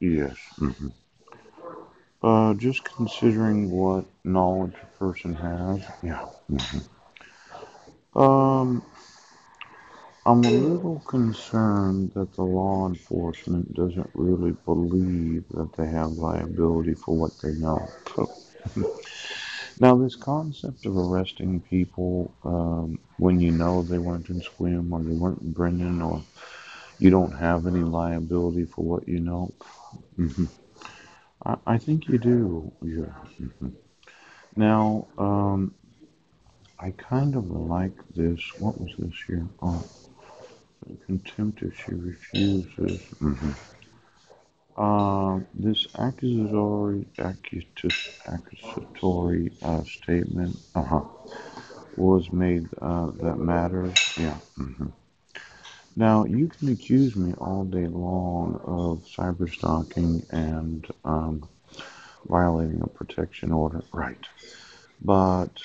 Yes. Just considering what knowledge a person has. Yeah. Um, I'm a little concerned that the law enforcement doesn't really believe that they have liability for what they know. Now, this concept of arresting people when you know they weren't in Squim or they weren't in Brendan or you don't have any liability for what you know, mhm, I think you do. Yeah. Now, I kind of like this. What was this here? Oh, contempt if she refuses. This accusatory statement was made that matters. Yeah. Now, you can accuse me all day long of cyber stalking and violating a protection order. Right. But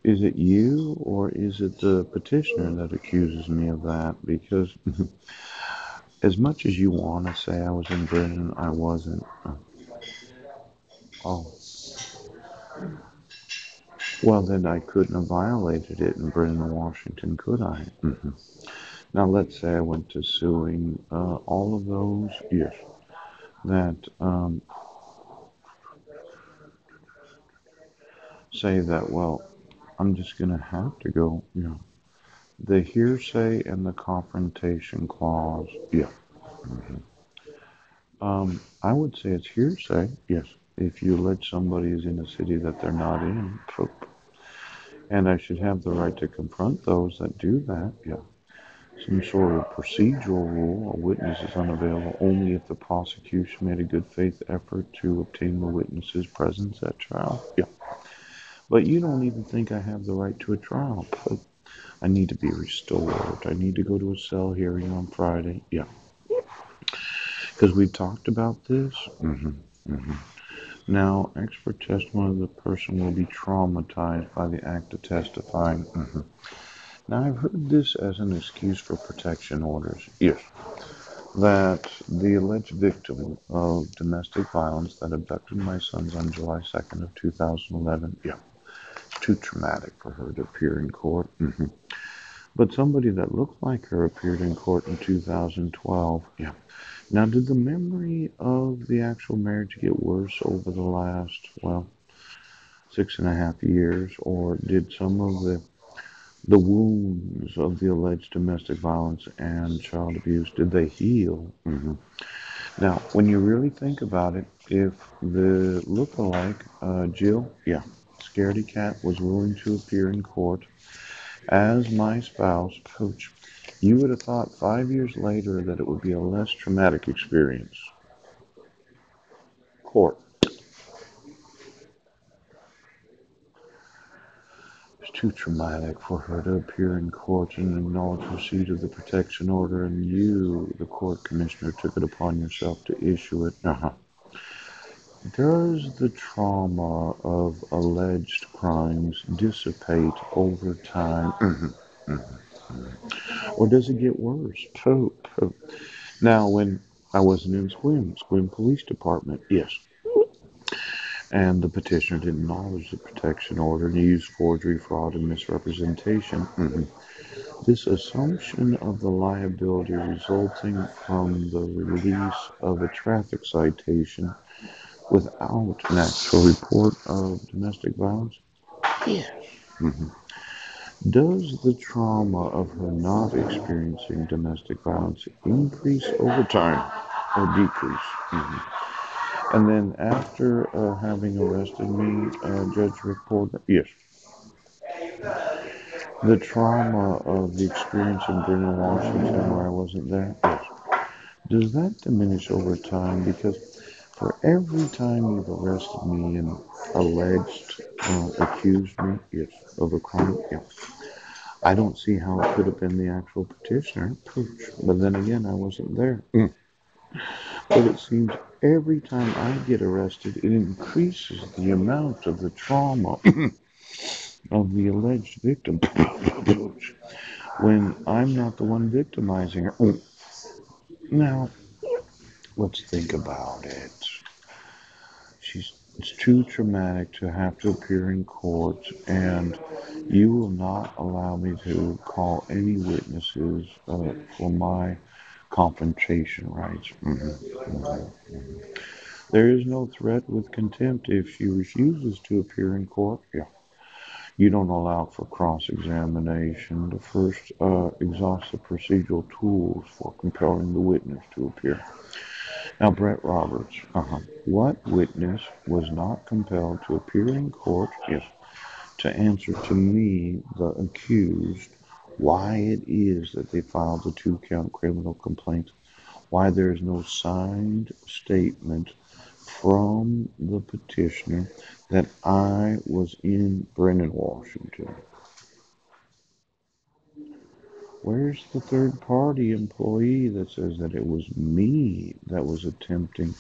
is it you or is it the petitioner that accuses me of that? Because as much as you want to say I was in Britain, I wasn't. Oh, well, then I couldn't have violated it in Britain, Washington, could I? Now, let's say I went to suing all of those, yes, that say that, well, I'm just going to have to go, the hearsay and the confrontation clause, yeah. I would say it's hearsay, yes. If you allege somebody is in a city that they're not in, and I should have the right to confront those that do that, yeah. Some sort of procedural rule, a witness is unavailable only if the prosecution made a good faith effort to obtain the witness's presence at trial, yeah. But you don't even think I have the right to a trial. I need to be restored. I need to go to a cell hearing on Friday, yeah. Because we talked about this. hmm Now, expert testimony of the person will be traumatized by the act of testifying. Now, I've heard this as an excuse for protection orders. Yes. That the alleged victim of domestic violence that abducted my sons on July 2nd of 2011, yeah, it's too traumatic for her to appear in court. But somebody that looked like her appeared in court in 2012, yeah. Now, did the memory of the actual marriage get worse over the last, well, 6.5 years, or did some of the wounds of the alleged domestic violence and child abuse, did they heal? Now, when you really think about it, if the look-alike, Jill, yeah, Scaredy Cat, was willing to appear in court as my spouse, Coach, you would have thought 5 years later that it would be a less traumatic experience. Court. It's too traumatic for her to appear in court and acknowledge receipt of the protection order, and you, the court commissioner, took it upon yourself to issue it. Does the trauma of alleged crimes dissipate over time? Or does it get worse? Now, when I wasn't in Squim Police Department, yes, and the petitioner didn't acknowledge the protection order and used forgery, fraud, and misrepresentation. This assumption of the liability resulting from the release of a traffic citation without an actual report of domestic violence? Yes. Does the trauma of her not experiencing domestic violence increase over time or decrease? And then after having arrested me, Judge Reporter, yes, the trauma of the experience in Brennan, Washington, where I wasn't there, yes. Does that diminish over time? Because for every time you've arrested me and alleged, accused me, yes, of a crime, yes, I don't see how it could have been the actual petitioner. But then again, I wasn't there. But it seems every time I get arrested, it increases the amount of the trauma of the alleged victim when I'm not the one victimizing her. Now, let's think about it. It's too traumatic to have to appear in court, and you will not allow me to call any witnesses for my confrontation rights. There is no threat with contempt if she refuses to appear in court. Yeah. You don't allow for cross-examination to first exhaust the procedural tools for compelling the witness to appear. Now, Brett Roberts, what witness was not compelled to appear in court? Yes, to answer to me, the accused, why it is that they filed the two-count criminal complaint, why there is no signed statement from the petitioner that I was in Brennan, Washington. Where's the third party employee that says that it was me that was attempting?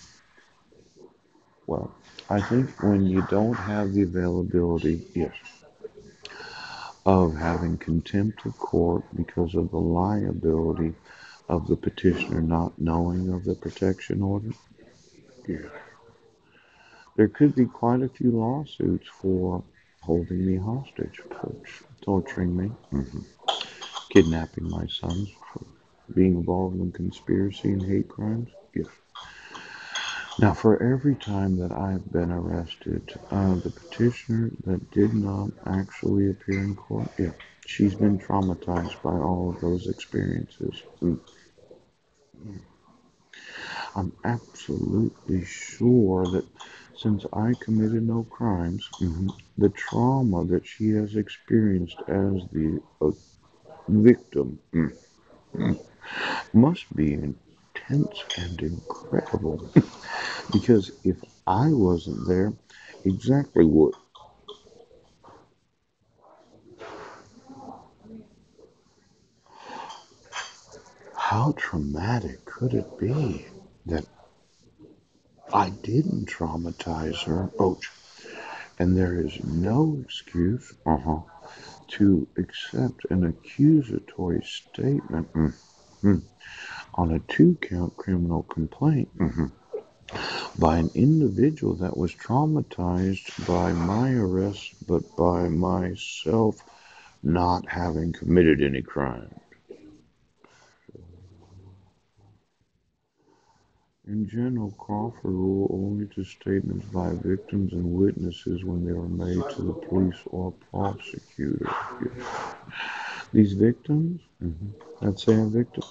Well, I think when you don't have the availability, yes, of having contempt of court because of the liability of the petitioner not knowing of the protection order, yeah, there could be quite a few lawsuits for holding me hostage, for torturing me, kidnapping my sons, for being involved in conspiracy and hate crimes. Yes. Now, for every time that I've been arrested, the petitioner that did not actually appear in court, yeah, she's been traumatized by all of those experiences. I'm absolutely sure that since I committed no crimes, the trauma that she has experienced as the victim must be intense and incredible. Because if I wasn't there, exactly what? How traumatic could it be that I didn't traumatize her? Oh, and there is no excuse, to accept an accusatory statement on a two-count criminal complaint by an individual that was traumatized by my arrest, but by myself not having committed any crime. In general, Crawford rule only to statements by victims and witnesses when they are made to the police or prosecutor. These victims, let's say a victim,